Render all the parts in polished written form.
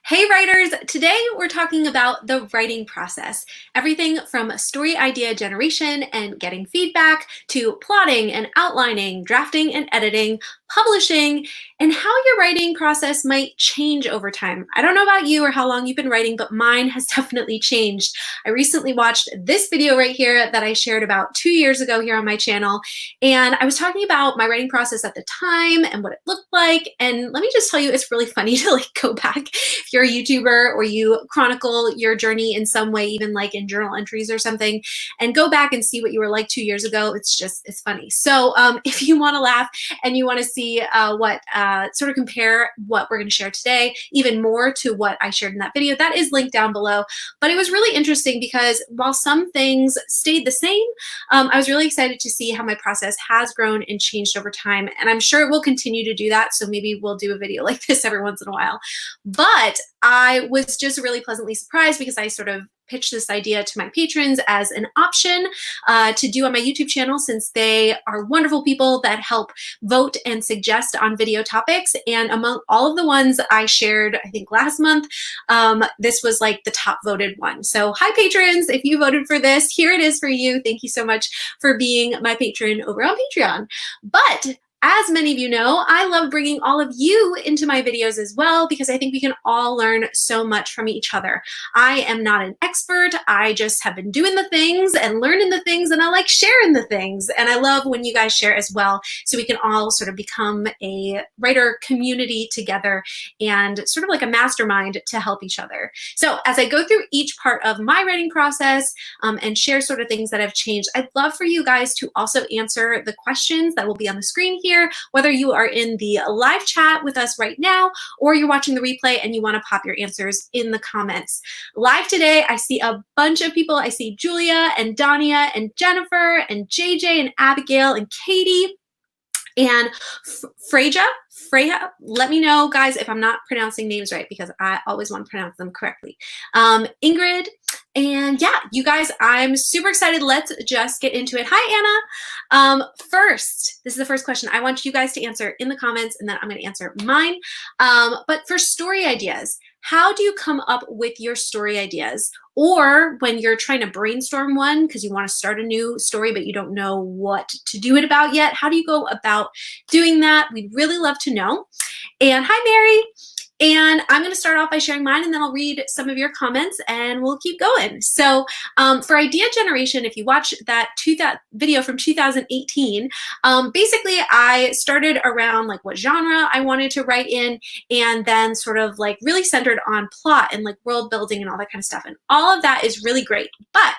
Hey writers! Today we're talking about the writing process. Everything from story idea generation and getting feedback to plotting and outlining, drafting and editing, publishing, and how your writing process might change over time. I don't know about you or how long you've been writing, but mine has definitely changed. I recently watched this video right here that I shared about 2 years ago here on my channel, and I was talking about my writing process at the time and what it looked like. And let me just tell you, it's really funny to go back if you're a YouTuber or you chronicle your journey in some way, even like in journal entries or something, and go back and see what you were like 2 years ago. It's funny. So if you want to laugh and you want to see sort of compare what we're going to share today even more to what I shared in that video, that is linked down below. But it was really interesting because while some things stayed the same, I was really excited to see how my process has grown and changed over time. And I'm sure it will continue to do that. So maybe we'll do a video like this every once in a while. But I was just really pleasantly surprised because I sort of pitched this idea to my patrons as an option to do on my YouTube channel, since they are wonderful people that help vote and suggest on video topics. And among all of the ones I shared, I think last month, this was like the top voted one. So hi patrons, if you voted for this, here it is for you. Thank you so much for being my patron over on Patreon. But as many of you know, I love bringing all of you into my videos as well, because I think we can all learn so much from each other. I am not an expert. I just have been doing the things and learning the things, and I like sharing the things. And I love when you guys share as well, so we can all sort of become a writer community together and sort of like a mastermind to help each other. So as I go through each part of my writing process and share sort of things that have changed, I'd love for you guys to also answer the questions that will be on the screen here, whether you are in the live chat with us right now or you're watching the replay and you want to pop your answers in the comments. Live today, I see a bunch of people. I see Julia and Dania and Jennifer and JJ and Abigail and Katie and Freya. Let me know, guys, if I'm not pronouncing names right, because I always want to pronounce them correctly. Ingrid. And yeah, you guys, I'm super excited. Let's just get into it. Hi, Anna. First, this is the first question I want you guys to answer in the comments, and then I'm going to answer mine. But for story ideas, how do you come up with your story ideas? Or when you're trying to brainstorm one because you want to start a new story, but you don't know what to do it about yet, how do you go about doing that? We'd really love to know. And hi, Mary. And I'm going to start off by sharing mine, and then I'll read some of your comments and we'll keep going. So for idea generation, if you watch that video from 2018, basically I started around like what genre I wanted to write in, and then sort of like really centered on plot and like world building and all that kind of stuff. And all of that is really great. But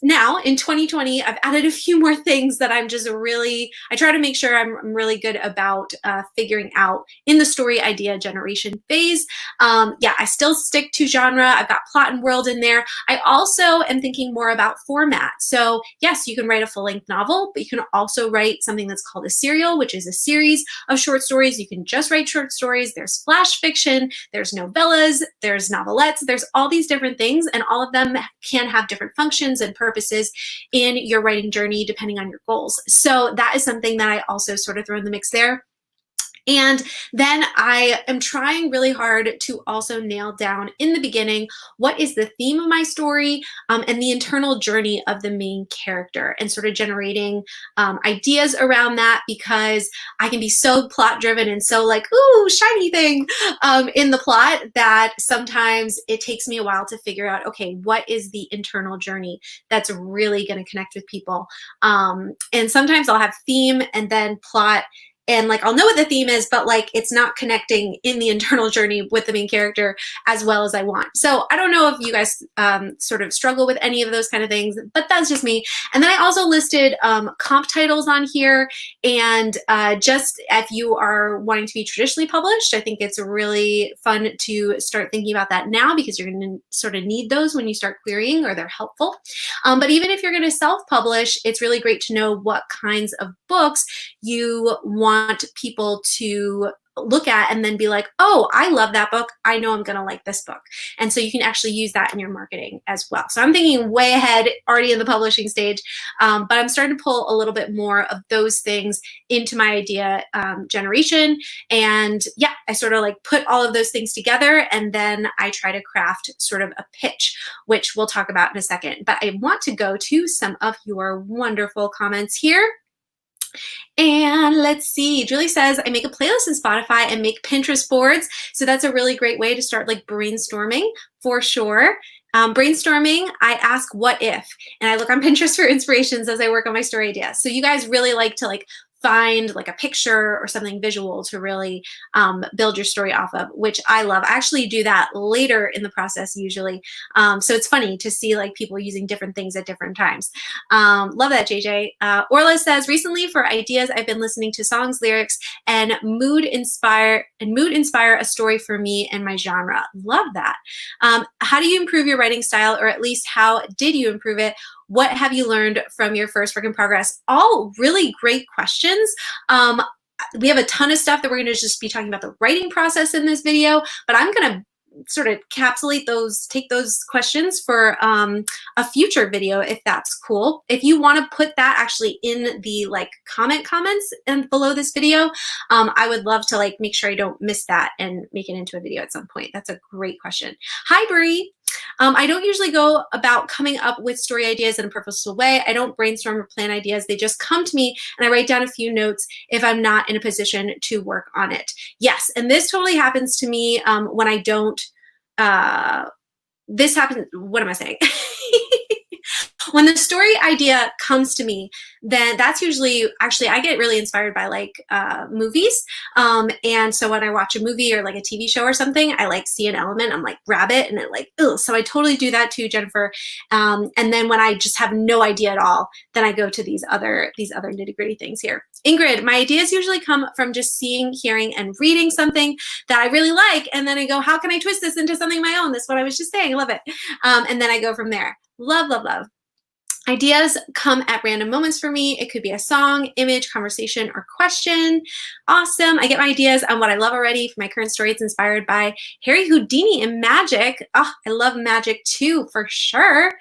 now in 2020, I've added a few more things that I'm just really, I try to make sure I'm really good about figuring out in the story idea generation phase. Yeah, I still stick to genre. I've got plot and world in there. I also am thinking more about format. So yes, you can write a full-length novel, but you can also write something that's called a serial, which is a series of short stories. You can just write short stories. There's flash fiction, there's novellas, there's novelettes, there's all these different things, and all of them can have different functions and purposes in your writing journey depending on your goals. So that is something that I also sort of throw in the mix there. And then I am trying really hard to also nail down in the beginning what is the theme of my story and the internal journey of the main character, and sort of generating ideas around that, because I can be so plot driven and so like, ooh, shiny thing in the plot, that sometimes it takes me a while to figure out, okay, what is the internal journey that's really going to connect with people. And sometimes I'll have theme and then plot, and like I'll know what the theme is, but like it's not connecting in the internal journey with the main character as well as I want. So I don't know if you guys sort of struggle with any of those kind of things, but that's just me. And then I also listed comp titles on here, and just if you are wanting to be traditionally published, I think it's really fun to start thinking about that now, because you're going to sort of need those when you start querying, or they're helpful. But even if you're going to self-publish, it's really great to know what kinds of books you want want people to look at and then be like, oh, I love that book. I know I'm going to like this book. And so you can actually use that in your marketing as well. So I'm thinking way ahead, already in the publishing stage, but I'm starting to pull a little bit more of those things into my idea generation. And yeah, I sort of like put all of those things together, and then I try to craft sort of a pitch, which we'll talk about in a second. But I want to go to some of your wonderful comments here. And let's see, Julie says, I make a playlist in Spotify and make Pinterest boards. So that's a really great way to start like brainstorming for sure. Brainstorming, I ask what if, and I look on Pinterest for inspirations as I work on my story ideas. So you guys really like to like find like a picture or something visual to really build your story off of, which I love. I actually do that later in the process usually. So it's funny to see like people using different things at different times. Love that, JJ. Orla says, recently for ideas, I've been listening to songs, lyrics, and mood inspire a story for me and my genre. Love that. How do you improve your writing style, or at least how did you improve it? What have you learned from your first work in progress? All really great questions. We have a ton of stuff that we're going to just be talking about the writing process in this video, but I'm going to sort of encapsulate those, take those questions for a future video, if that's cool. If you want to put that actually in the like comments and below this video, I would love to like make sure I don't miss that and make it into a video at some point. That's a great question. Hi, Brie. I don't usually go about coming up with story ideas in a purposeful way. I don't brainstorm or plan ideas. They just come to me, and I write down a few notes if I'm not in a position to work on it. Yes, and this totally happens to me when I don't, this happens, what am I saying? When the story idea comes to me, then that's usually, actually, I get really inspired by like movies. And so when I watch a movie or like a TV show or something, I like see an element, I'm like, grab it, and it like, ugh. So I totally do that too, Jennifer. And then when I just have no idea at all, then I go to these other nitty-gritty things here. Ingrid, my ideas usually come from just seeing, hearing, and reading something that I really like. And then I go, how can I twist this into something of my own? That's what I was just saying. I love it. And then I go from there. Love, love, love. Ideas come at random moments for me. It could be a song, image, conversation, or question. Awesome. I get my ideas on what I love already. For my current story, it's inspired by Harry Houdini and magic. Oh, I love magic too, for sure.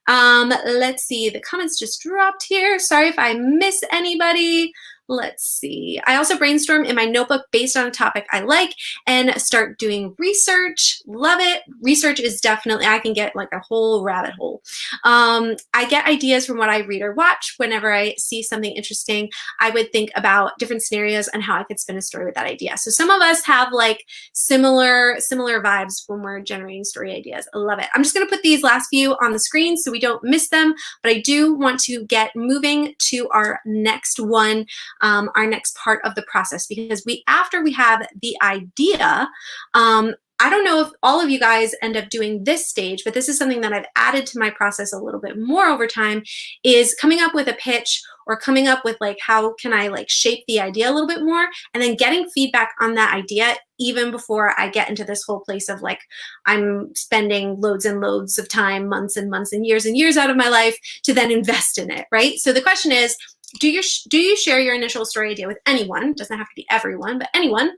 Let's see. The comments just dropped here. Sorry if I miss anybody. Let's see. I also brainstorm in my notebook based on a topic I like and start doing research. Love it. Research is definitely, I can get like a whole rabbit hole. I get ideas from what I read or watch. Whenever I see something interesting, I would think about different scenarios and how I could spin a story with that idea. So some of us have like similar vibes when we're generating story ideas. I love it. I'm just going to put these last few on the screen so we don't miss them, but I do want to get moving to our next one. Our next part of the process, because after we have the idea, I don't know if all of you guys end up doing this stage, but this is something that I've added to my process a little bit more over time, is coming up with a pitch or coming up with like, how can I like shape the idea a little bit more, and then getting feedback on that idea even before I get into this whole place of like, I'm spending loads and loads of time, months and months and years out of my life to then invest in it, right? So the question is, do you share your initial story idea with anyone? It doesn't have to be everyone, but anyone,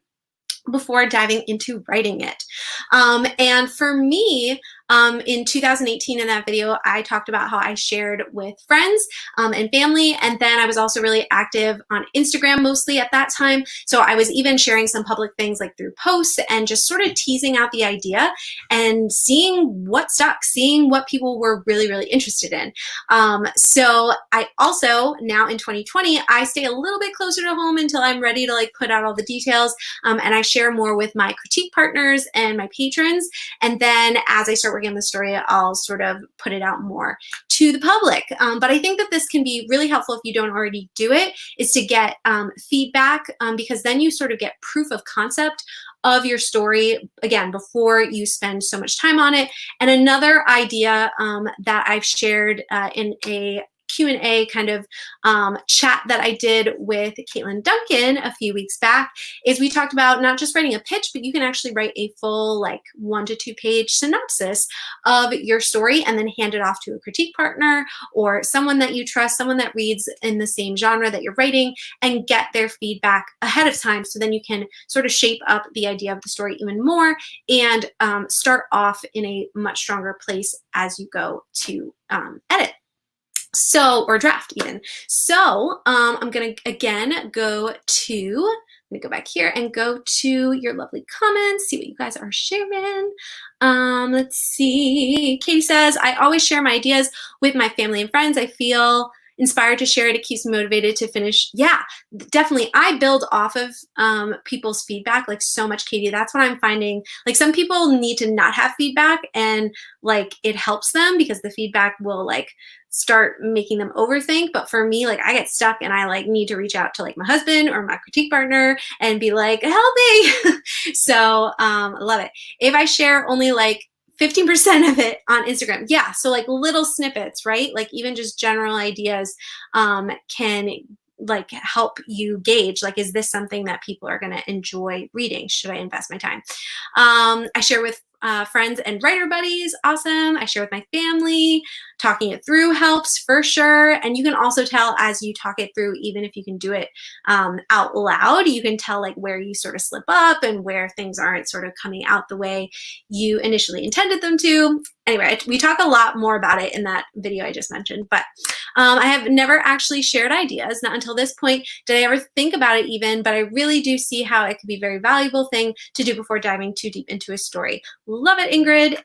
before diving into writing it. And for me, in 2018 in that video, I talked about how I shared with friends and family. And then I was also really active on Instagram mostly at that time. So I was even sharing some public things like through posts and just sort of teasing out the idea and seeing what stuck, seeing what people were really, really interested in. So I also, now in 2020, I stay a little bit closer to home until I'm ready to like put out all the details. And I share more with my critique partners and my patrons. And then as I start working on the story, I'll sort of put it out more to the public. But I think that this can be really helpful if you don't already do it, is to get feedback, because then you sort of get proof of concept of your story, again, before you spend so much time on it. And another idea that I've shared in a Q&A kind of chat that I did with Caitlin Duncan a few weeks back is we talked about not just writing a pitch, but you can actually write a full like 1 to 2 page synopsis of your story and then hand it off to a critique partner or someone that you trust, someone that reads in the same genre that you're writing, and get their feedback ahead of time. So then you can sort of shape up the idea of the story even more and start off in a much stronger place as you go to edit. So, or draft even. So I'm gonna again go back here and go to your lovely comments, see what you guys are sharing. Let's see. Katie says, I always share my ideas with my family and friends. I feel inspired to share it. It keeps me motivated to finish. Yeah, definitely. I build off of people's feedback like so much, Katie. That's what I'm finding. Like some people need to not have feedback and like it helps them because the feedback will like start making them overthink. But for me, like I get stuck and I like need to reach out to like my husband or my critique partner and be like, help me. So I love it. If I share only like 15% of it on Instagram. Yeah, so like little snippets, right? Like even just general ideas can like help you gauge, like, is this something that people are gonna enjoy reading? Should I invest my time? I share with friends and writer buddies, awesome. I share with my family, talking it through helps for sure. And you can also tell as you talk it through, even if you can do it out loud, you can tell like where you sort of slip up and where things aren't sort of coming out the way you initially intended them to. Anyway, we talk a lot more about it in that video I just mentioned, but I have never actually shared ideas, not until this point did I ever think about it even, but I really do see how it could be a very valuable thing to do before diving too deep into a story. Love it, Ingrid.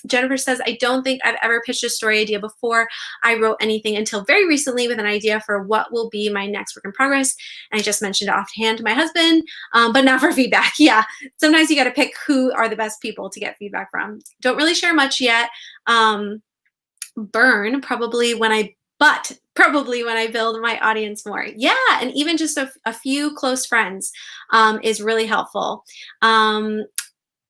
Jennifer says, I don't think I've ever pitched a story idea before I wrote anything until very recently with an idea for what will be my next work in progress. And I just mentioned it offhand to my husband, but not for feedback. Yeah, sometimes you got to pick who are the best people to get feedback from. Don't really share much yet. Burn probably when I build my audience more. Yeah, and even just a few close friends is really helpful.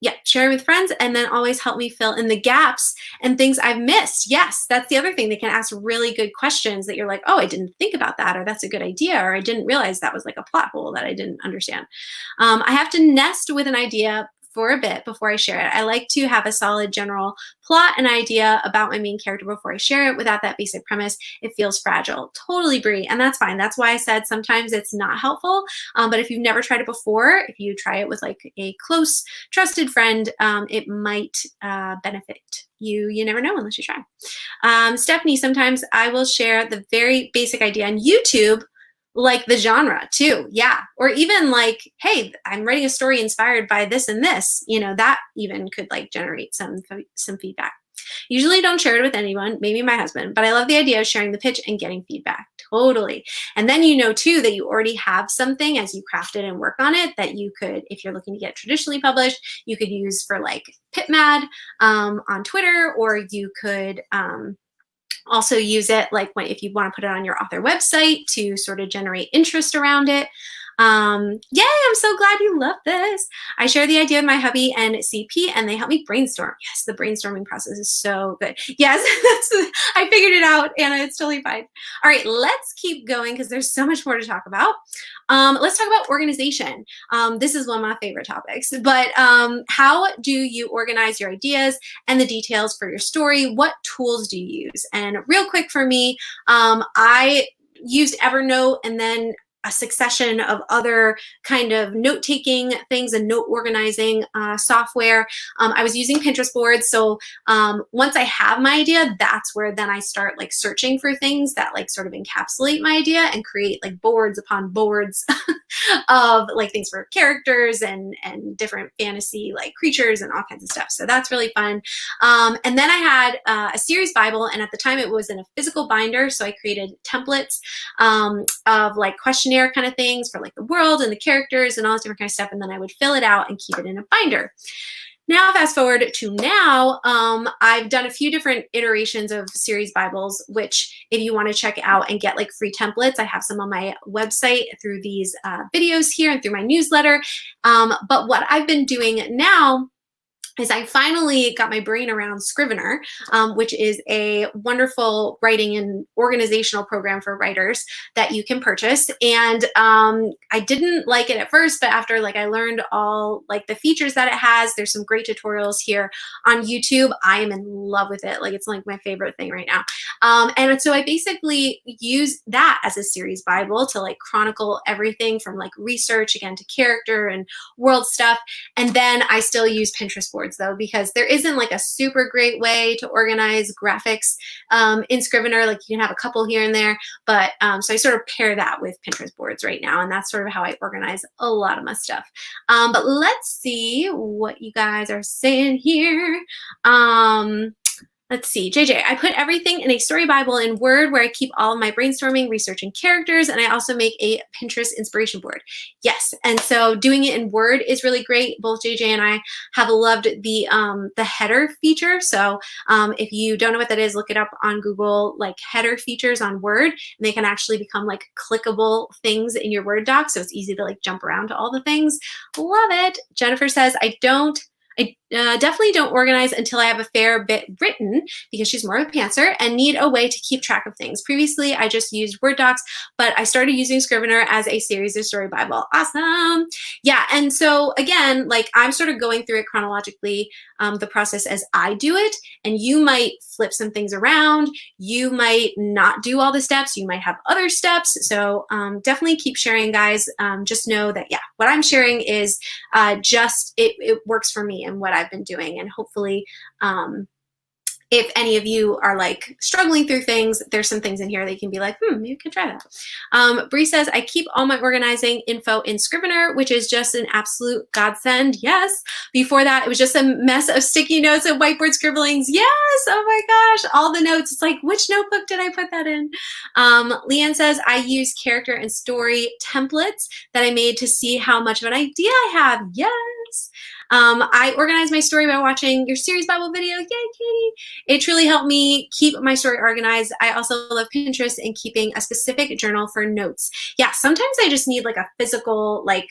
Yeah, sharing with friends and then always help me fill in the gaps and things I've missed. Yes, that's the other thing. They can ask really good questions that you're like, oh, I didn't think about that, or that's a good idea, or I didn't realize that was like a plot hole that I didn't understand. I have to nest with an idea for a bit before I share it. I like to have a solid general plot and idea about my main character before I share it. Without that basic premise, it feels fragile. Totally agree, and that's fine. That's why I said sometimes it's not helpful, but if you've never tried it before, if you try it with like a close, trusted friend, it might benefit you. You never know unless you try. Stephanie, sometimes I will share the very basic idea on YouTube, like the genre too. Yeah. Or even like, hey, I'm writing a story inspired by this and this, you know, that even could like generate some feedback. Usually don't share it with anyone, maybe my husband, but I love the idea of sharing the pitch and getting feedback. Totally. And then you know too that you already have something as you craft it and work on it that you could, if you're looking to get traditionally published, you could use for like PitMad on Twitter, or you could also use it like if you want to put it on your author website to sort of generate interest around it. Yay, I'm so glad you love this. I share the idea with my hubby and CP and they help me brainstorm. Yes, the brainstorming process is so good. Yes, I figured it out, Anna, it's totally fine. All right, let's keep going because there's so much more to talk about. Let's talk about organization. This is one of my favorite topics, but how do you organize your ideas and the details for your story? What tools do you use? And real quick for me, I used Evernote and then a succession of other kind of note-taking things and note organizing software. I was using Pinterest boards. So once I have my idea, that's where then I start like searching for things that like sort of encapsulate my idea and create like boards upon boards of like things for characters and different fantasy like creatures and all kinds of stuff. So that's really fun. And then I had a series Bible, and at the time it was in a physical binder. So I created templates of like questionnaire kind of things for like the world and the characters and all this different kind of stuff. And then I would fill it out and keep it in a binder. Now, fast forward to now, I've done a few different iterations of series Bibles, which if you want to check out and get like free templates, I have some on my website through these videos here and through my newsletter. But what I've been doing now is I finally got my brain around Scrivener, which is a wonderful writing and organizational program for writers that you can purchase. And I didn't like it at first, but after like I learned all like the features that it has, there's some great tutorials here on YouTube. I am in love with it. Like it's like my favorite thing right now. And so I basically use that as a series Bible to like chronicle everything from like research again to character and world stuff. And then I still use Pinterest boards though, because there isn't like a super great way to organize graphics in Scrivener. Like you can have a couple here and there, but so I sort of pair that with Pinterest boards right now. And that's sort of how I organize a lot of my stuff. But let's see what you guys are saying here. Let's see, JJ, I put everything in a story Bible in Word where I keep all of my brainstorming, research, and characters, and I also make a Pinterest inspiration board. Yes, and so doing it in Word is really great. Both JJ and I have loved the header feature. So if you don't know what that is, look it up on Google, like header features on Word, and they can actually become like clickable things in your Word doc, so it's easy to like jump around to all the things. Love it. Jennifer says, I definitely don't organize until I have a fair bit written, because she's more of a pantser and need a way to keep track of things. Previously, I just used Word docs, but I started using Scrivener as a series of story Bible. Awesome. Yeah, and so again, like I'm sort of going through it chronologically, the process as I do it, and you might flip some things around. You might not do all the steps. You might have other steps. So definitely keep sharing, guys. Just know that, yeah, what I'm sharing is it works for me and what I've been doing. And hopefully, if any of you are like struggling through things, there's some things in here that you can be like, maybe you can try that. Bree says, I keep all my organizing info in Scrivener, which is just an absolute godsend. Yes. Before that, it was just a mess of sticky notes and whiteboard scribblings. Yes. Oh my gosh. All the notes. It's like, which notebook did I put that in? Leanne says, I use character and story templates that I made to see how much of an idea I have. Yes. I organize my story by watching your series Bible video. Yay, Katie. It truly helped me keep my story organized. I also love Pinterest and keeping a specific journal for notes. Yeah, sometimes I just need like a physical, like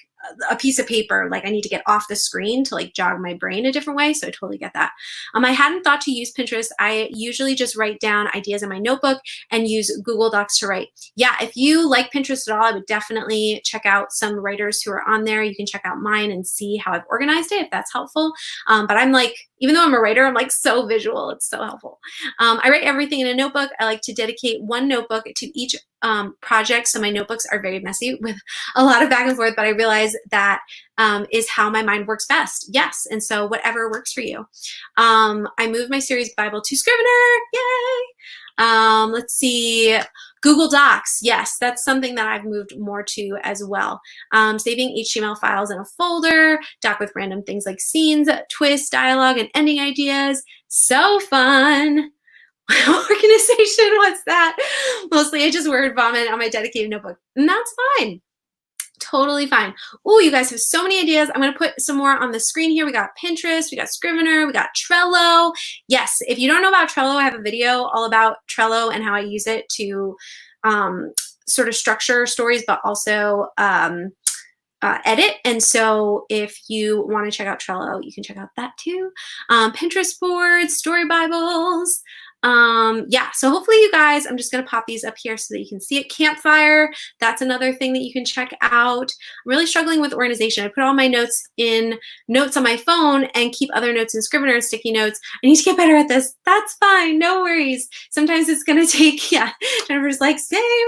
a piece of paper, like I need to get off the screen to like jog my brain a different way. So I totally get that. I hadn't thought to use Pinterest. I usually just write down ideas in my notebook and use Google Docs to write. Yeah, if you like Pinterest at all, I would definitely check out some writers who are on there. You can check out mine and see how I've organized it if that's helpful. But I'm like, even though I'm a writer, I'm like so visual. It's so helpful. I write everything in a notebook. I like to dedicate one notebook to each project. So my notebooks are very messy with a lot of back and forth, but I realize that is how my mind works best. Yes. And so whatever works for you. I moved my series Bible to Scrivener. Yay. Let's see. Google Docs. Yes, that's something that I've moved more to as well. Saving HTML files in a folder, doc with random things like scenes, twists, dialogue, and ending ideas. So fun. Organization, what's that? Mostly I just word vomit on my dedicated notebook. And that's fine. Totally fine. Oh, you guys have so many ideas. I'm going to put some more on the screen here. We got Pinterest, we got Scrivener, we got Trello. Yes, if you don't know about Trello, I have a video all about Trello and how I use it to sort of structure stories, but also edit. And so if you want to check out Trello, you can check out that too. Pinterest boards, story Bibles. Yeah, so hopefully you guys, I'm just going to pop these up here so that you can see it. Campfire, that's another thing that you can check out. I'm really struggling with organization. I put all my notes in notes on my phone and keep other notes in Scrivener and sticky notes. I need to get better at this. That's fine. No worries. Sometimes it's going to take, yeah, Jennifer's like, same.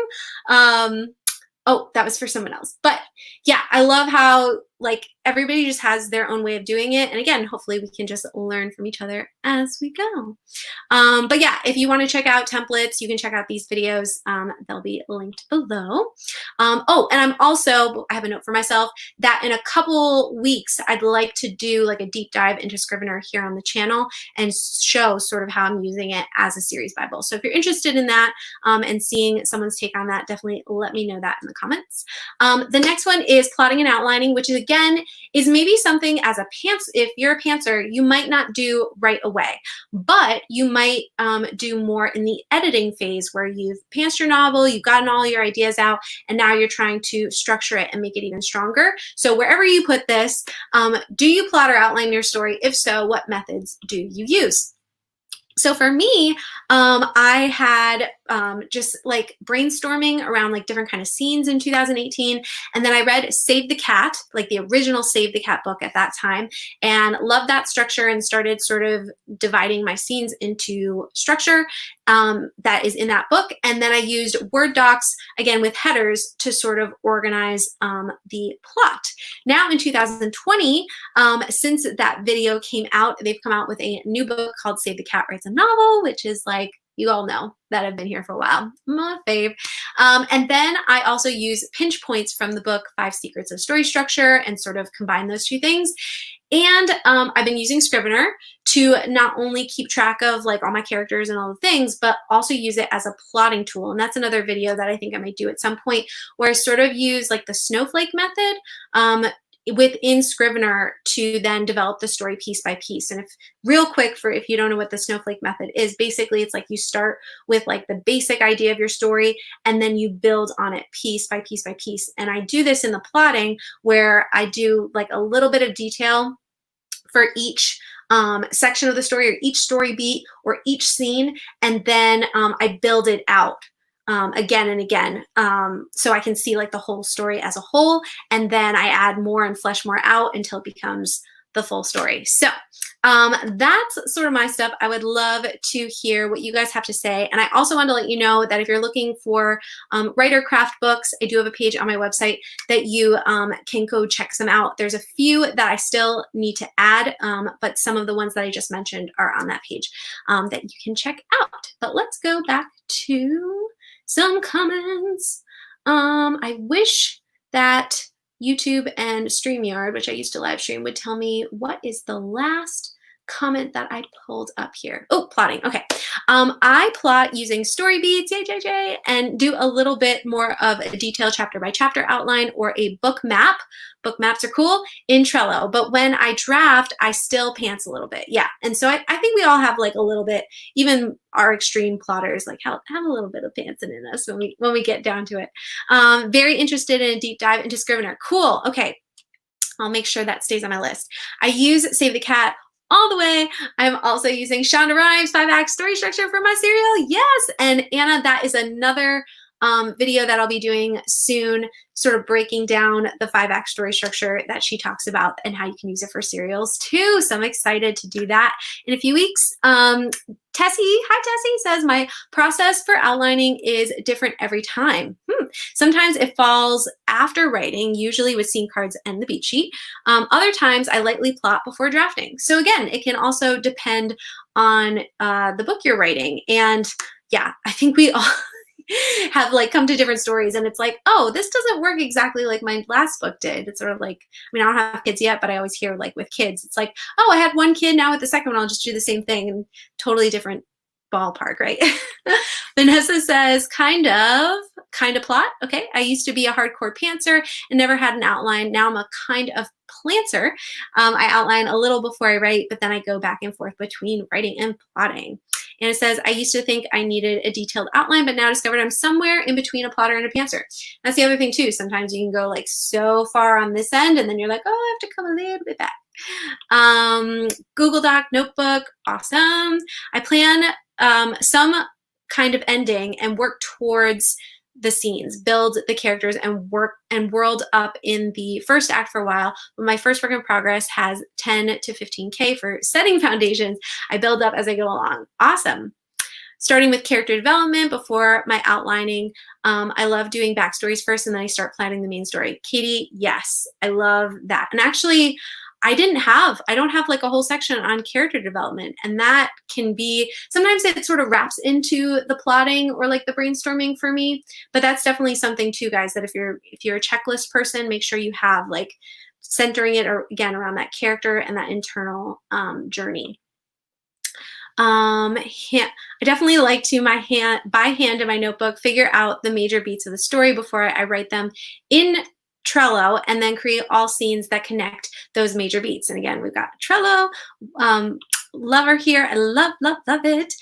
Oh, that was for someone else. But yeah, I love how like everybody just has their own way of doing it. And again, hopefully we can just learn from each other as we go. But yeah, if you want to check out templates, you can check out these videos. They'll be linked below. Oh, and I'm also, I have a note for myself that in a couple weeks, I'd like to do like a deep dive into Scrivener here on the channel and show sort of how I'm using it as a series Bible. So if you're interested in that and seeing someone's take on that, definitely let me know that in the comments. The next one is plotting and outlining, which is again, is maybe something as a if you're a pantser, you might not do right away, but you might do more in the editing phase where you've pantsed your novel, you've gotten all your ideas out, and now you're trying to structure it and make it even stronger. So wherever you put this, do you plot or outline your story? If so, what methods do you use? So for me, I had just like brainstorming around like different kind of scenes in 2018. And then I read Save the Cat, like the original Save the Cat book at that time, and loved that structure and started sort of dividing my scenes into structure that is in that book. And then I used Word docs, again, with headers to sort of organize the plot. Now in 2020, since that video came out, they've come out with a new book called Save the Cat Writes a Novel, which is like, you all know that I've been here for a while, my fave. And then I also use pinch points from the book 5 Secrets of Story Structure and sort of combine those two things. And I've been using Scrivener to not only keep track of like all my characters and all the things, but also use it as a plotting tool. And that's another video that I think I might do at some point, where I sort of use like the snowflake method within Scrivener to then develop the story piece by piece. And real quick, if you don't know what the snowflake method is, basically it's like you start with like the basic idea of your story and then you build on it piece by piece by piece. And I do this in the plotting where I do like a little bit of detail for each section of the story or each story beat or each scene, and then I build it out again and again, so I can see like the whole story as a whole, and then I add more and flesh more out until it becomes the full story. So that's sort of my stuff. I would love to hear what you guys have to say. And I also want to let you know that if you're looking for writer craft books, I do have a page on my website that you can go check some out. There's a few that I still need to add, but some of the ones that I just mentioned are on that page that you can check out. But let's go back to some comments. I wish that YouTube and StreamYard, which I used to live stream, would tell me what is the last comment that I pulled up here. Oh, plotting. Okay. I plot using story beats, yay, and do a little bit more of a detailed chapter by chapter outline or a book map. Book maps are cool in Trello, but when I draft, I still pants a little bit. Yeah. And so I think we all have like a little bit, even our extreme plotters, like have a little bit of pantsing in us when we get down to it. Very interested in a deep dive into Scrivener. Cool. Okay. I'll make sure that stays on my list. I use Save the Cat all the way. I'm also using Shonda Rhimes' 5-act story structure for my serial. Yes. And Anna, that is another video that I'll be doing soon, sort of breaking down the 5-act story structure that she talks about and how you can use it for serials too. So I'm excited to do that in a few weeks. Tessie, hi Tessie, says my process for outlining is different every time. Sometimes it falls after writing, usually with scene cards and the beat sheet. Other times I lightly plot before drafting. So again, it can also depend on the book you're writing. And yeah, I think we all have like come to different stories and it's like, oh, this doesn't work exactly like my last book did. It's sort of like, I mean, I don't have kids yet, but I always hear like with kids, it's like, oh, I had one kid, now with the second one, I'll just do the same thing, and totally different ballpark, right? Vanessa says, kind of plot. Okay, I used to be a hardcore pantser and never had an outline. Now I'm a kind of plantser. I outline a little before I write, but then I go back and forth between writing and plotting. And it says, I used to think I needed a detailed outline, but now discovered I'm somewhere in between a plotter and a pantser. That's the other thing too. Sometimes you can go like so far on this end and then you're like, oh, I have to come a little bit back. Google Doc, notebook, awesome. I plan some kind of ending and work towards the scenes, build the characters and work and world up in the first act for a while. But my first work in progress has 10 to 15K for setting foundations. I build up as I go along. Awesome. Starting with character development before my outlining. I love doing backstories first and then I start planning the main story. Katie, yes, I love that. And actually, I don't have like a whole section on character development, and that can be, sometimes it sort of wraps into the plotting or like the brainstorming for me, but that's definitely something too, guys, that if you're a checklist person, make sure you have like centering it or again around that character and that internal journey. I definitely like to by hand in my notebook, figure out the major beats of the story before I write them in Trello, and then create all scenes that connect those major beats. And again, we've got Trello, lover here. I love, love, love it.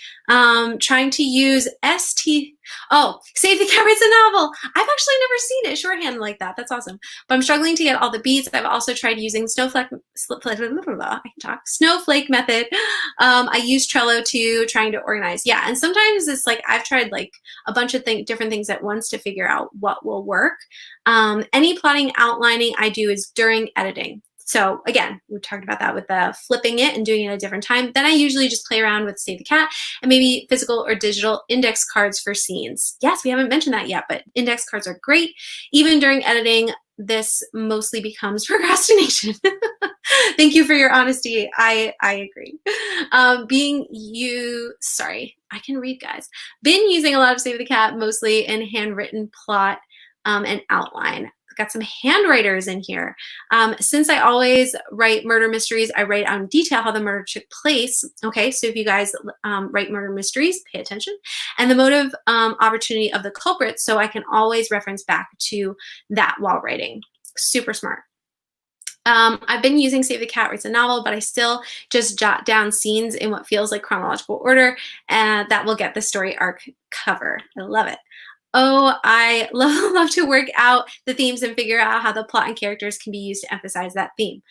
Trying to use Save the Cat Writes a Novel. I've actually never seen it shorthand like that. That's awesome. But I'm struggling to get all the beats. I've also tried using Snowflake method. I use Trello to trying to organize. Yeah, and sometimes it's like I've tried like a bunch of different things at once to figure out what will work. Any plotting, outlining I do is during editing. So again, we talked about that with the flipping it and doing it at a different time. Then I usually just play around with Save the Cat and maybe physical or digital index cards for scenes. Yes, we haven't mentioned that yet, but index cards are great. Even during editing, this mostly becomes procrastination. Thank you for your honesty. I agree. I can read, guys. Been using a lot of Save the Cat, mostly in handwritten plot and outline. Got some handwriters in here. Since I always write murder mysteries, I write out in detail how the murder took place. Okay, so if you guys write murder mysteries, pay attention. And the motive, opportunity of the culprit, so I can always reference back to that while writing. Super smart. I've been using Save the Cat Writes a Novel, but I still just jot down scenes in what feels like chronological order, and that will get the story arc cover. I love it. Oh, I love to work out the themes and figure out how the plot and characters can be used to emphasize that theme.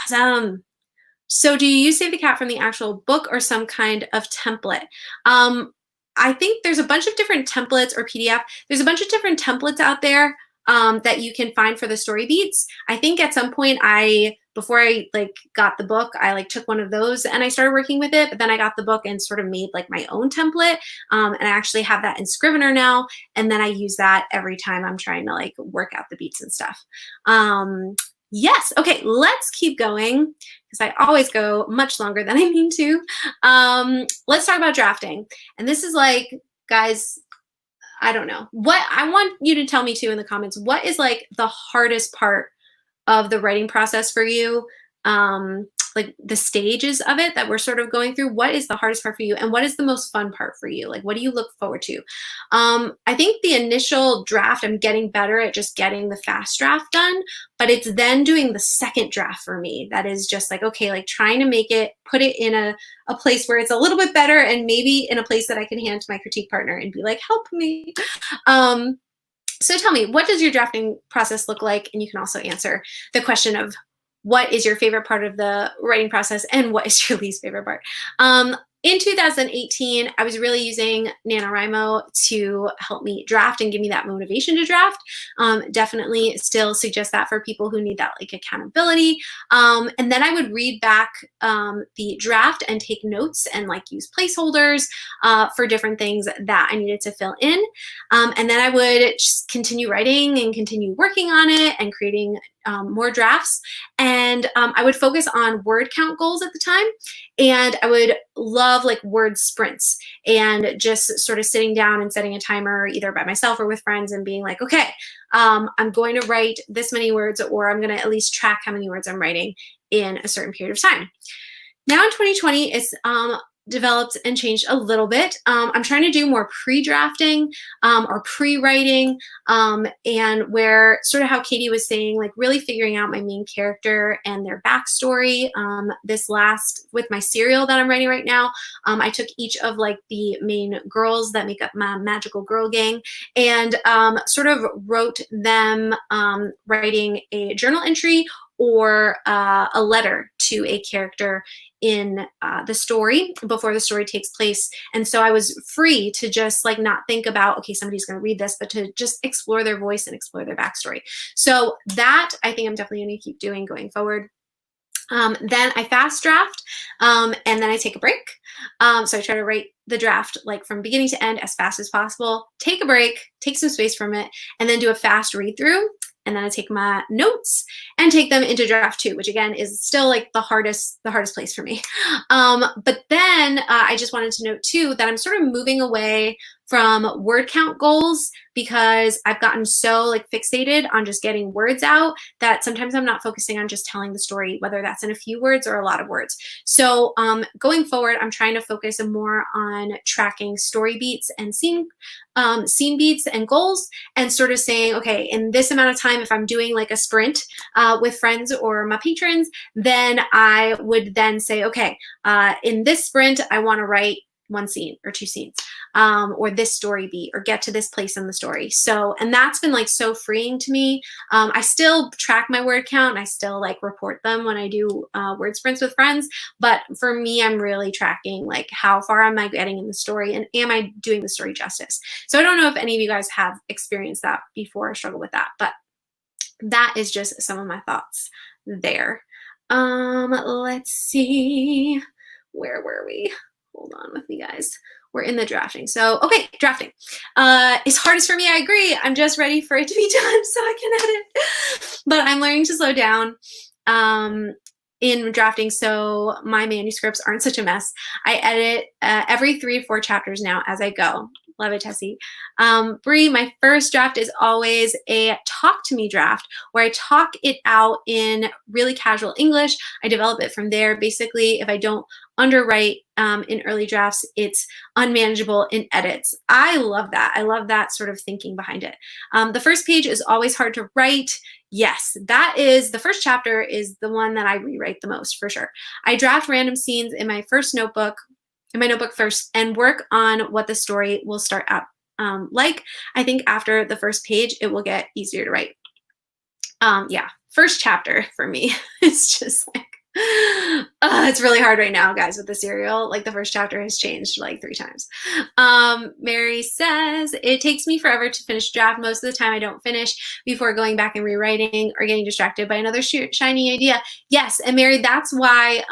Awesome. So do you use Save the Cat from the actual book or some kind of template? I think there's a bunch of different templates or PDF. There's a bunch of different templates out there that you can find for the story beats. I think at some point before I got the book, I took one of those and I started working with it, but then I got the book and sort of made my own template. And I actually have that in Scrivener now. And then I use that every time I'm trying to work out the beats and stuff. Yes. Okay. Let's keep going because I always go much longer than I mean to. Let's talk about drafting. And this is guys, I don't know. What I want you to tell me too in the comments, what is the hardest part of the writing process for you? The stages of it that we're sort of going through. What is the hardest part for you? And what is the most fun part for you? What do you look forward to? I think the initial draft, I'm getting better at just getting the fast draft done, but it's then doing the second draft for me. That is just okay, trying to put it in a place where it's a little bit better and maybe in a place that I can hand to my critique partner and be help me. So tell me, what does your drafting process look like? And you can also answer the question of what is your favorite part of the writing process and what is your least favorite part? In 2018, I was really using NaNoWriMo to help me draft and give me that motivation to draft. Definitely still suggest that for people who need that accountability. And then I would read back the draft and take notes and use placeholders for different things that I needed to fill in. And then I would just continue writing and continue working on it and creating more drafts. And I would focus on word count goals at the time. And I would love word sprints and just sort of sitting down and setting a timer either by myself or with friends and being okay, I'm going to write this many words, or I'm going to at least track how many words I'm writing in a certain period of time. Now in 2020, it's developed and changed a little bit. I'm trying to do more pre-drafting or pre-writing, and where sort of how Katie was saying, really figuring out my main character and their backstory. With my serial that I'm writing right now, I took each of the main girls that make up my magical girl gang and sort of wrote them writing a journal entry or a letter to a character in the story before the story takes place. And so I was free to just not think about, okay, somebody's going to read this, but to just explore their voice and explore their backstory. So that I think I'm definitely going to keep doing going forward. Then I fast draft, and then I take a break. So I try to write the draft from beginning to end as fast as possible, take a break, take some space from it, and then do a fast read through. And then I take my notes and take them into draft 2, which again is still the hardest place for me. But then I just wanted to note too that I'm sort of moving away from word count goals because I've gotten so like fixated on just getting words out that sometimes I'm not focusing on just telling the story, whether that's in a few words or a lot of words. So going forward, I'm trying to focus more on tracking story beats and scene beats and goals, and sort of saying, okay, in this amount of time, if I'm doing like a sprint with friends or my patrons, then I would then say, okay, in this sprint, I want to write 1 scene or 2 scenes, or this story beat, or get to this place in the story. So, and that's been like so freeing to me. I still track my word count, and I still like report them when I do word sprints with friends. But for me, I'm really tracking like how far am I getting in the story, and am I doing the story justice? So I don't know if any of you guys have experienced that before or struggle with that, but that is just some of my thoughts there. Let's see, where were we? Hold on with me, guys. We're in the drafting. So, okay, drafting. It's hardest for me, I agree. I'm just ready for it to be done so I can edit. But I'm learning to slow down in drafting so my manuscripts aren't such a mess. I edit every 3 or 4 chapters now as I go. Love it, Tessie. Bree, my first draft is always a talk to me draft where I talk it out in really casual English. I develop it from there. Basically, if I don't underwrite in early drafts, it's unmanageable in edits. I love that. I love that sort of thinking behind it. The first page is always hard to write. Yes, that is, the first chapter is the one that I rewrite the most, for sure. I draft random scenes in my notebook first, and work on what the story will start out like. I think after the first page, it will get easier to write. Yeah, first chapter for me, it's just like, it's really hard right now, guys, with the serial. Like the first chapter has changed like 3 times. Mary says, it takes me forever to finish draft. Most of the time I don't finish before going back and rewriting or getting distracted by another shiny idea. Yes, and Mary, that's why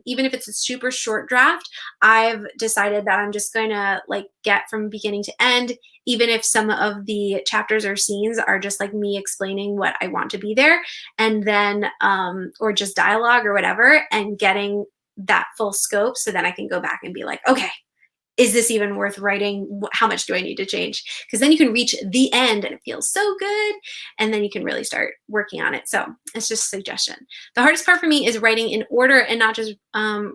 even if it's a super short draft, I've decided that I'm just going to like get from beginning to end, even if some of the chapters or scenes are just like me explaining what I want to be there, and then or just dialogue or whatever, and getting that full scope, so then I can go back and be like, okay, is this even worth writing? How much do I need to change? Because then you can reach the end and it feels so good, and then you can really start working on it. So it's just a suggestion. The hardest part for me is writing in order and not just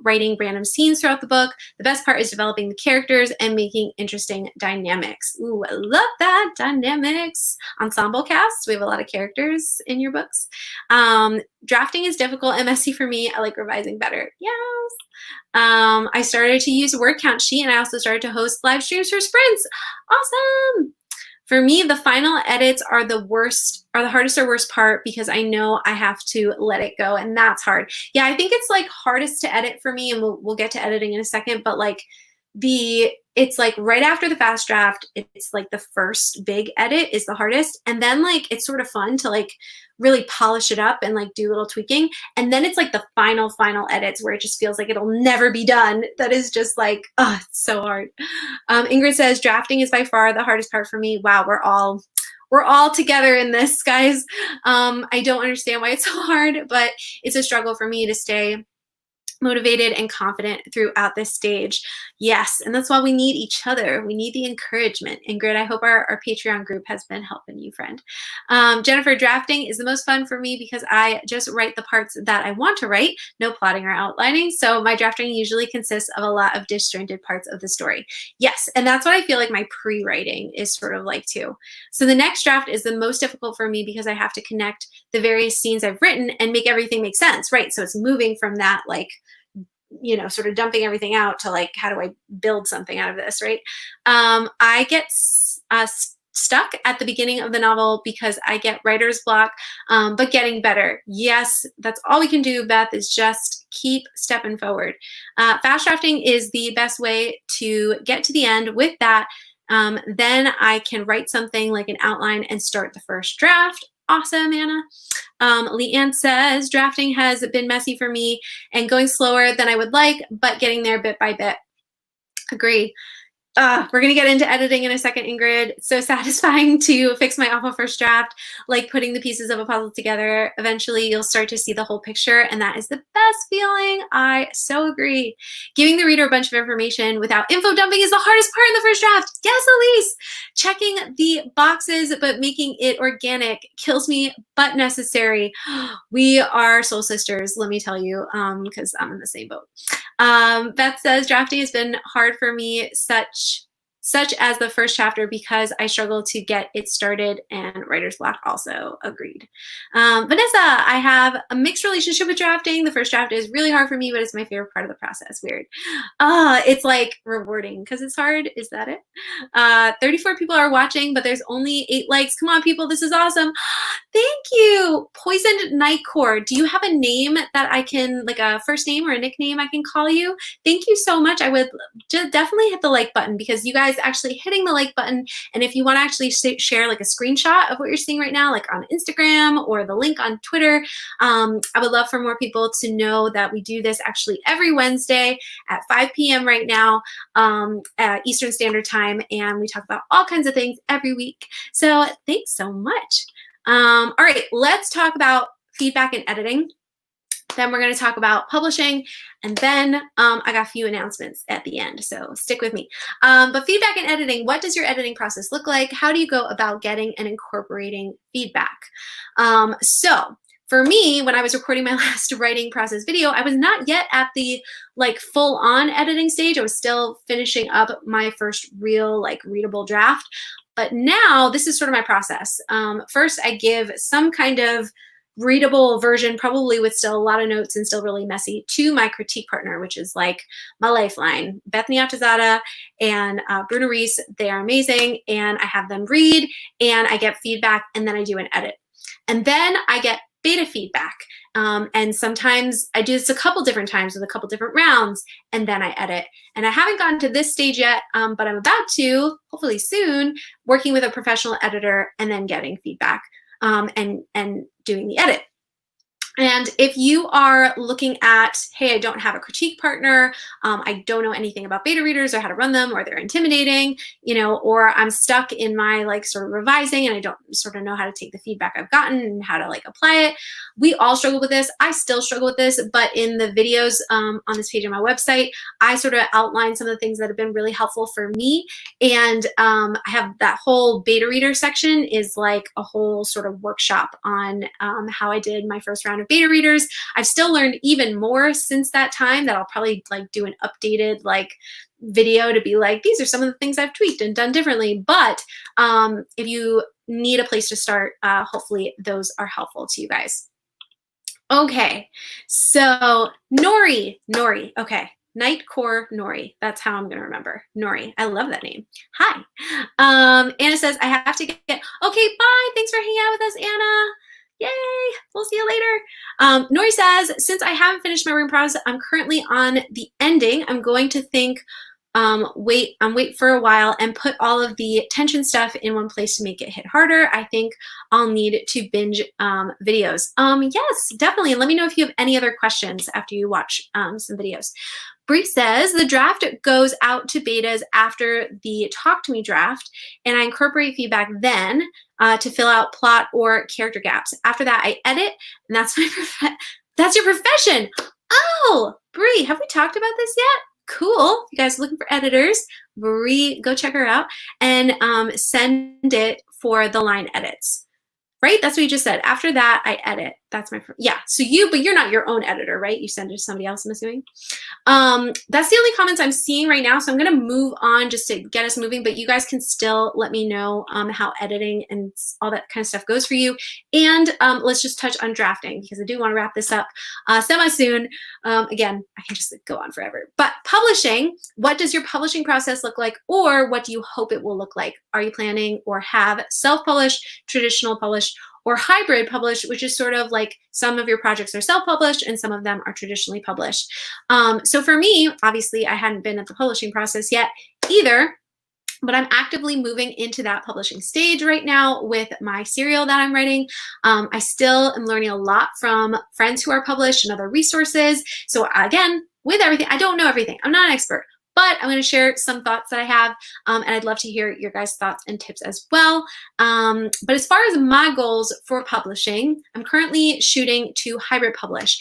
writing random scenes throughout the book. The best part is developing the characters and making interesting dynamics. Ooh, I love that, dynamics. Ensemble casts, we have a lot of characters in your books. Drafting is difficult and messy for me. I like revising better. Yes. I started to use a word count sheet, and I also started to host live streams for sprints. Awesome. For me, the final edits are the hardest or worst part, because I know I have to let it go, and that's hard. Yeah, I think it's like hardest to edit for me, and we'll get to editing in a second, but like it's like right after the fast draft, it's like the first big edit is the hardest, and then like it's sort of fun to like really polish it up and like do a little tweaking, and then it's like the final edits where it just feels like it'll never be done. That is just like, oh, it's so hard. Ingrid says drafting is by far the hardest part for me. Wow, we're all together in this, guys. I don't understand why it's so hard, but it's a struggle for me to stay motivated and confident throughout this stage. Yes, and that's why we need each other. We need the encouragement. Ingrid, I hope our Patreon group has been helping you, friend. Jennifer, drafting is the most fun for me because I just write the parts that I want to write, no plotting or outlining. So my drafting usually consists of a lot of disjointed parts of the story. Yes, and that's what I feel like my pre-writing is sort of like too. So the next draft is the most difficult for me because I have to connect the various scenes I've written and make everything make sense, right? So it's moving from that like, you know, sort of dumping everything out to like, how do I build something out of this, right? I get stuck at the beginning of the novel because I get writer's block, but getting better. Yes, that's all we can do, Beth, is just keep stepping forward. Fast drafting is the best way to get to the end. With that, then I can write something like an outline and start the first draft. Awesome, Anna. Leanne says, drafting has been messy for me and going slower than I would like, but getting there bit by bit. Agree. We're going to get into editing in a second, Ingrid. It's so satisfying to fix my awful first draft, like putting the pieces of a puzzle together. Eventually, you'll start to see the whole picture, and that is the best feeling. I so agree. Giving the reader a bunch of information without info dumping is the hardest part in the first draft. Yes, Elise! Checking the boxes, but making it organic kills me, but necessary. We are soul sisters, let me tell you, because I'm in the same boat. Beth says, drafting has been hard for me, such as the first chapter, because I struggle to get it started, and writer's block also. Agreed. Vanessa, I have a mixed relationship with drafting. The first draft is really hard for me, but it's my favorite part of the process. Weird. It's like rewarding because it's hard. Is that it? 34 people are watching, but there's only 8 likes. Come on, people. This is awesome. Thank you. Poisoned Nightcore. Do you have a name that I can, like a first name or a nickname I can call you? Thank you so much. I would just definitely hit the like button, because you guys actually hitting the like button, and if you want to actually share like a screenshot of what you're seeing right now, like on Instagram or the link on Twitter, I would love for more people to know that we do this actually every Wednesday at 5 p.m. right now at Eastern Standard Time, and we talk about all kinds of things every week. So thanks so much. All right, let's talk about feedback and editing. Then we're going to talk about publishing, and then I got a few announcements at the end, so stick with me. But feedback and editing, what does your editing process look like? How do you go about getting and incorporating feedback? So for me, when I was recording my last writing process video, I was not yet at the like full-on editing stage. I was still finishing up my first real like readable draft. But now this is sort of my process. First, I give some kind of readable version, probably with still a lot of notes and still really messy, to my critique partner, which is like my lifeline. Bethany Atazada and Bruna Reese, they are amazing, and I have them read, and I get feedback, and then I do an edit. And then I get beta feedback, and sometimes I do this a couple different times with a couple different rounds, and then I edit. And I haven't gotten to this stage yet, but I'm about to, hopefully soon, working with a professional editor and then getting feedback. And doing the edit. And if you are looking at, hey, I don't have a critique partner, I don't know anything about beta readers or how to run them, or they're intimidating, you know, or I'm stuck in my like sort of revising and I don't sort of know how to take the feedback I've gotten and how to like apply it. We all struggle with this. I still struggle with this, but in the videos on this page on my website, I sort of outline some of the things that have been really helpful for me. And I have that whole beta reader section is like a whole sort of workshop on how I did my first round of beta readers. I've still learned even more since that time that I'll probably like do an updated like video to be like, these are some of the things I've tweaked and done differently. But if you need a place to start, hopefully those are helpful to you guys. Okay, so Nori, okay. Nightcore Nori. That's how I'm going to remember. Nori. I love that name. Hi. Anna says, I have to get, okay, bye. Thanks for hanging out with us, Anna. Yay, we'll see you later. Nori says, since I haven't finished my writing process, I'm currently on the ending. I'm going to think, wait for a while and put all of the tension stuff in one place to make it hit harder. I think I'll need to binge videos. Yes, definitely. And let me know if you have any other questions after you watch some videos. Bree says, the draft goes out to betas after the Talk to Me draft, and I incorporate feedback then to fill out plot or character gaps. After that, I edit, and that's that's your profession. Oh, Bree, have we talked about this yet? Cool. If you guys are looking for editors, Bree, go check her out and send it for the line edits. Right? That's what you just said. After that, I edit. That's my, yeah. So but you're not your own editor, right? You send it to somebody else, I'm assuming. That's the only comments I'm seeing right now. So I'm going to move on just to get us moving, but you guys can still let me know how editing and all that kind of stuff goes for you. And let's just touch on drafting, because I do want to wrap this up semi-soon. Again, I can just go on forever. But publishing, what does your publishing process look like, or what do you hope it will look like? Are you planning or have self-published, traditional published, or hybrid published, which is sort of like some of your projects are self-published and some of them are traditionally published. So for me, obviously I hadn't been at the publishing process yet either, but I'm actively moving into that publishing stage right now with my serial that I'm writing. I still am learning a lot from friends who are published and other resources. So again, with everything, I don't know everything. I'm not an expert, but I'm going to share some thoughts that I have, and I'd love to hear your guys' thoughts and tips as well. But as far as my goals for publishing, I'm currently shooting to hybrid publish.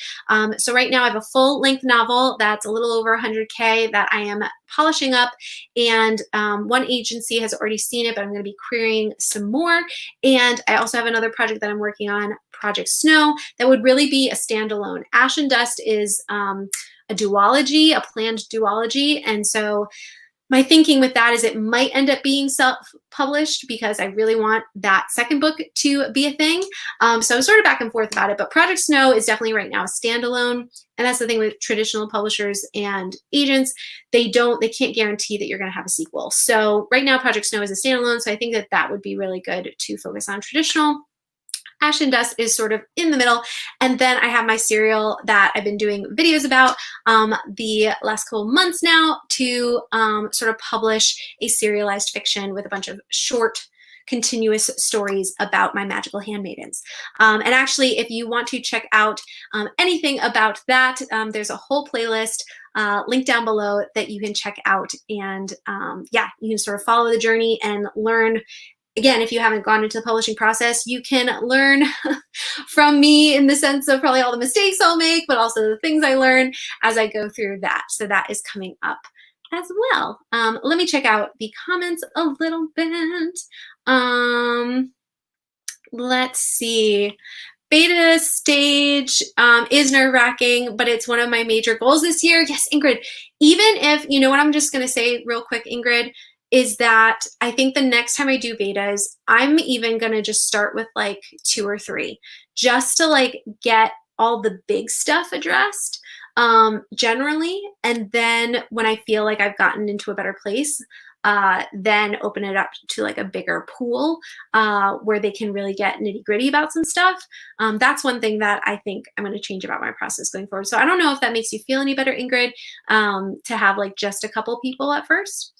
So right now I have a full-length novel that's a little over 100K that I am polishing up, and one agency has already seen it, but I'm going to be querying some more. And I also have another project that I'm working on, Project Snow, that would really be a standalone. Ash and Dust is a duology, a planned duology, and so my thinking with that is it might end up being self-published because I really want that second book to be a thing. So I'm sort of back and forth about it, but Project Snow is definitely right now a standalone. And that's the thing with traditional publishers and agents. They can't guarantee that you're going to have a sequel. So right now Project Snow is a standalone. So I think that that would be really good to focus on traditional. Ash and Dust is sort of in the middle. And then I have my serial that I've been doing videos about the last couple months now to sort of publish a serialized fiction with a bunch of short continuous stories about my magical handmaidens. And actually, if you want to check out anything about that, there's a whole playlist link down below that you can check out. And yeah, you can sort of follow the journey and learn. Again, if you haven't gone into the publishing process, you can learn from me in the sense of probably all the mistakes I'll make, but also the things I learn as I go through that. So that is coming up as well. Let me check out the comments a little bit. Let's see. Beta stage is nerve-wracking, but it's one of my major goals this year. Yes, Ingrid, even if, you know what I'm just going to say real quick, Ingrid, is that I think the next time I do betas, I'm even going to just start with like 2 or 3 just to like get all the big stuff addressed generally. And then when I feel like I've gotten into a better place, then open it up to like a bigger pool where they can really get nitty gritty about some stuff. That's one thing that I think I'm going to change about my process going forward. So I don't know if that makes you feel any better, Ingrid, to have like just a couple people at first.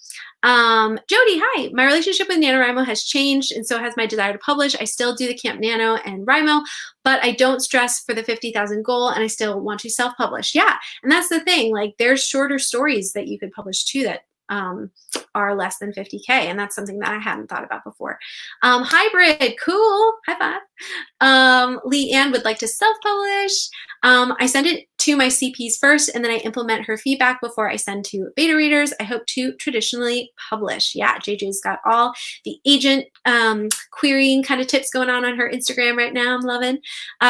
Jody, hi. My relationship with NaNoWriMo has changed, and so has my desire to publish. I still do the Camp Nano and Rimo, but I don't stress for the 50,000 goal, and I still want to self-publish. Yeah, and that's the thing. Like, there's shorter stories that you could publish too that are less than 50K, and that's something that I hadn't thought about before. Hybrid, cool. High five. Lee Ann would like to self-publish. I send it to my CPs first, and then I implement her feedback before I send to beta readers. I hope to traditionally publish. Yeah, JJ's got all the agent querying kind of tips going on her Instagram right now. I'm loving.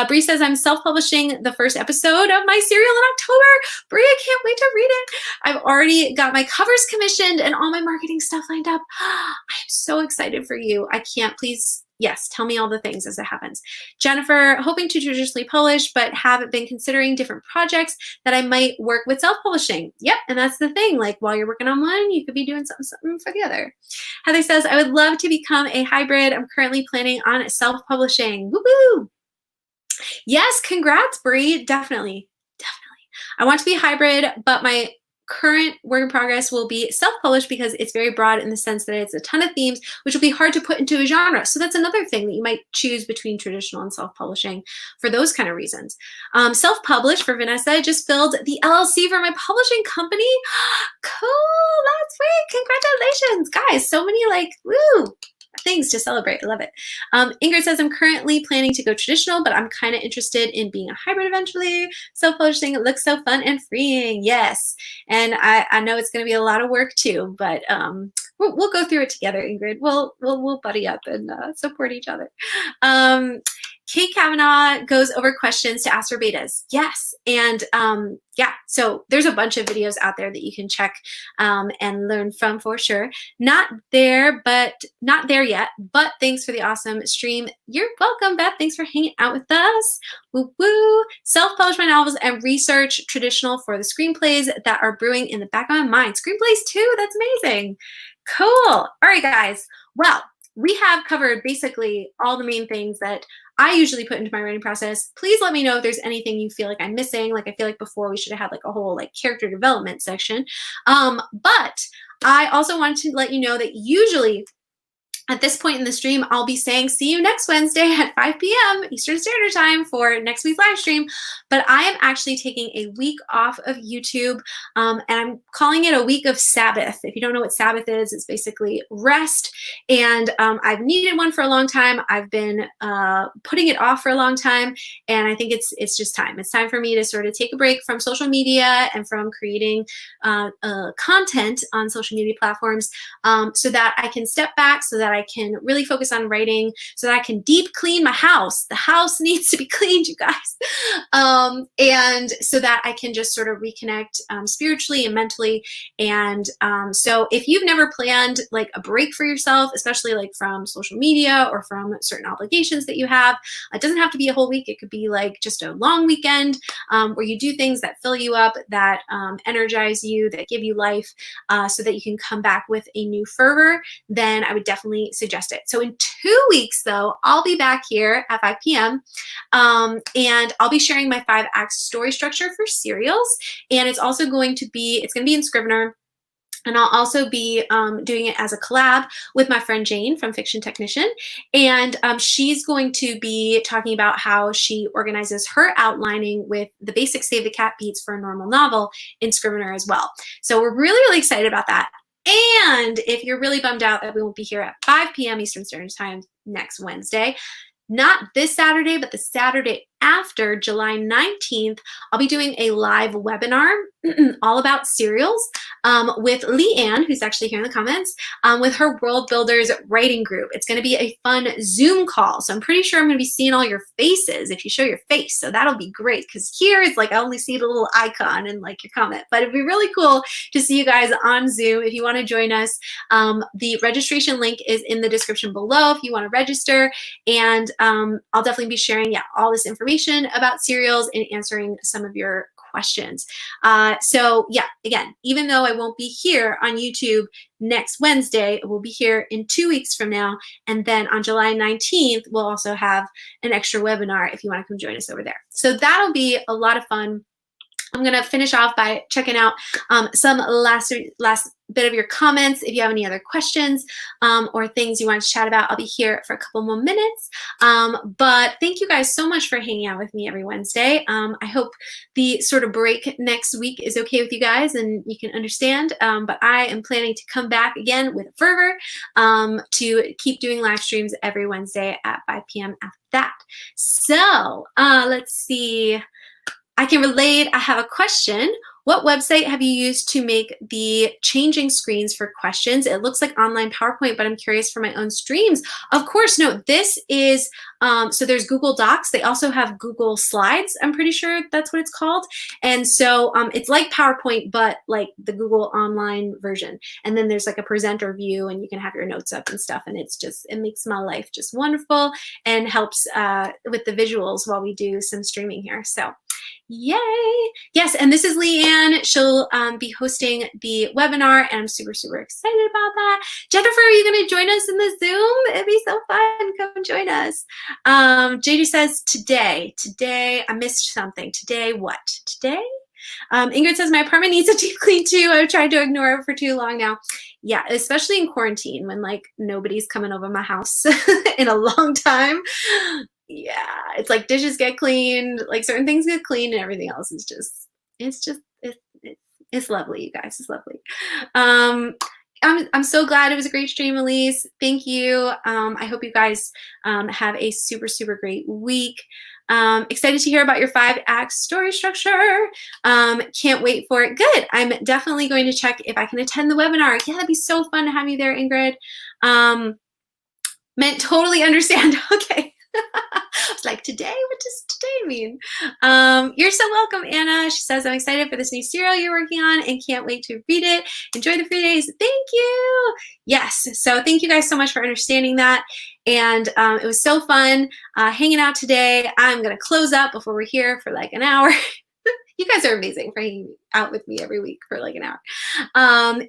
Bree says, I'm self-publishing the first episode of my serial in October. Bree, I can't wait to read it. I've already got my covers commissioned and all my marketing stuff lined up. I'm so excited for you. I can't, please. Yes, tell me all the things as it happens. Jennifer, hoping to traditionally publish, but have been considering different projects that I might work with self-publishing. Yep, and that's the thing. Like, while you're working on one, you could be doing something for the other. Heather says, I would love to become a hybrid. I'm currently planning on self-publishing. Woo-hoo! Yes, congrats, Bree. Definitely, definitely. I want to be hybrid, but my current work in progress will be self-published because it's very broad in the sense that it's a ton of themes, which will be hard to put into a genre. So that's another thing that you might choose between traditional and self-publishing for those kind of reasons. Self-published for Vanessa, I just filled the LLC for my publishing company. Cool, that's great. Congratulations, guys. So many like, woo, things to celebrate. I love it. Ingrid says, I'm currently planning to go traditional, but I'm kind of interested in being a hybrid eventually. Self-publishing, it looks so fun and freeing. Yes. And I know it's going to be a lot of work too, but we'll go through it together, Ingrid. We'll buddy up and support each other. Kate Kavanaugh goes over questions to ask for betas. Yes. And yeah, so there's a bunch of videos out there that you can check and learn from for sure. Not there yet, but thanks for the awesome stream. You're welcome, Beth. Thanks for hanging out with us. Woo woo. Self-publish my novels and research traditional for the screenplays that are brewing in the back of my mind. Screenplays too. That's amazing. Cool. All right, guys. Well, we have covered basically all the main things that I usually put into my writing process. Please let me know if there's anything you feel like I'm missing. Like, I feel like before we should have had like a whole like character development section. But I also wanted to let you know that usually At this point in the stream, I'll be saying see you next Wednesday at 5 p.m. Eastern Standard Time for next week's live stream. But I am actually taking a week off of YouTube, and I'm calling it a week of Sabbath. If you don't know what Sabbath is, it's basically rest. And I've needed one for a long time. I've been putting it off for a long time, and I think it's just time. It's time for me to sort of take a break from social media and from creating content on social media platforms, so that I can step back, so that I can really focus on writing, so that I can deep clean my house. The house needs to be cleaned, you guys. And so that I can just sort of reconnect spiritually and mentally. And so if you've never planned like a break for yourself, especially like from social media or from certain obligations that you have, it doesn't have to be a whole week. It could be like just a long weekend where you do things that fill you up, that energize you, that give you life, so that you can come back with a new fervor, then I would definitely suggest it. So in 2 weeks, though, I'll be back here at 5 p.m. And I'll be sharing my 5-act story structure for serials. And it's also going to be, in Scrivener. And I'll also be doing it as a collab with my friend Jane from Fiction Technician. And she's going to be talking about how she organizes her outlining with the basic Save the Cat beats for a normal novel in Scrivener as well. So we're really, really excited about that. And if you're really bummed out that we won't be here at 5 p.m. Eastern Standard Time next Wednesday, not this Saturday, but the Saturday after, July 19th, I'll be doing a live webinar all about serials with Leanne, who's actually here in the comments, with her World Builders writing group. It's going to be a fun Zoom call. So I'm pretty sure I'm going to be seeing all your faces if you show your face. So that'll be great, because here it's like I only see the little icon and like your comment. But it'd be really cool to see you guys on Zoom if you want to join us. The registration link is in the description below if you want to register. And I'll definitely be sharing all this information about serials and answering some of your questions. So yeah, again, even though I won't be here on YouTube next Wednesday, we'll be here in 2 weeks from now. And then on July 19th, we'll also have an extra webinar if you want to come join us over there. So that'll be a lot of fun. I'm going to finish off by checking out some last bit of your comments. If you have any other questions or things you want to chat about, I'll be here for a couple more minutes. But thank you guys so much for hanging out with me every Wednesday. I hope the sort of break next week is okay with you guys and you can understand. But I am planning to come back again with fervor to keep doing live streams every Wednesday at 5 p.m. after that. So let's see. I can relate. I have a question. What website have you used to make the changing screens for questions? It looks like online PowerPoint, but I'm curious for my own streams. Of course, no, this is, so there's Google Docs. They also have Google Slides. I'm pretty sure that's what it's called. And so it's like PowerPoint, but like the Google online version. And then there's like a presenter view and you can have your notes up and stuff. And it's just, it makes my life just wonderful and helps with the visuals while we do some streaming here. So yay. Yes, and this is Leanne. She'll be hosting the webinar, and I'm super, super excited about that. Jennifer, are you going to join us in the Zoom? It'd be so fun. Come join us. JD says, today, I missed something. Today, what? Today? Ingrid says, my apartment needs a deep clean too. I've tried to ignore it for too long now. Yeah, especially in quarantine when like nobody's coming over my house in a long time. Yeah, it's like dishes get cleaned, like certain things get cleaned, and everything else is just, it's lovely, you guys. It's lovely. I'm so glad it was a great stream, Elise. Thank you. I hope you guys have a super, super great week. Excited to hear about your 5-act story structure. Can't wait for it. Good. I'm definitely going to check if I can attend the webinar. Yeah, that'd be so fun to have you there, Ingrid. Meant totally understand. Okay. I was like, today? What does today mean? You're so welcome, Anna. She says, I'm excited for this new serial you're working on and can't wait to read it. Enjoy the free days. Thank you. Yes. So thank you guys so much for understanding that. And it was so fun hanging out today. I'm going to close up before we're here for like an hour. You guys are amazing for hanging out with me every week for like an hour.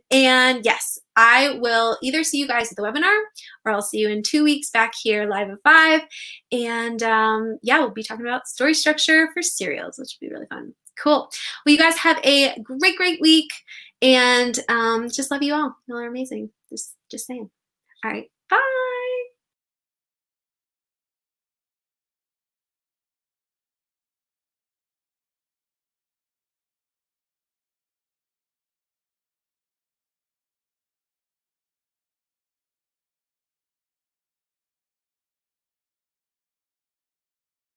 And yes, I will either see you guys at the webinar or I'll see you in 2 weeks back here live at 5. And yeah, we'll be talking about story structure for serials, which will be really fun. Cool. Well, you guys have a great, great week. And just love you all. You all are amazing. Just saying. All right. Bye.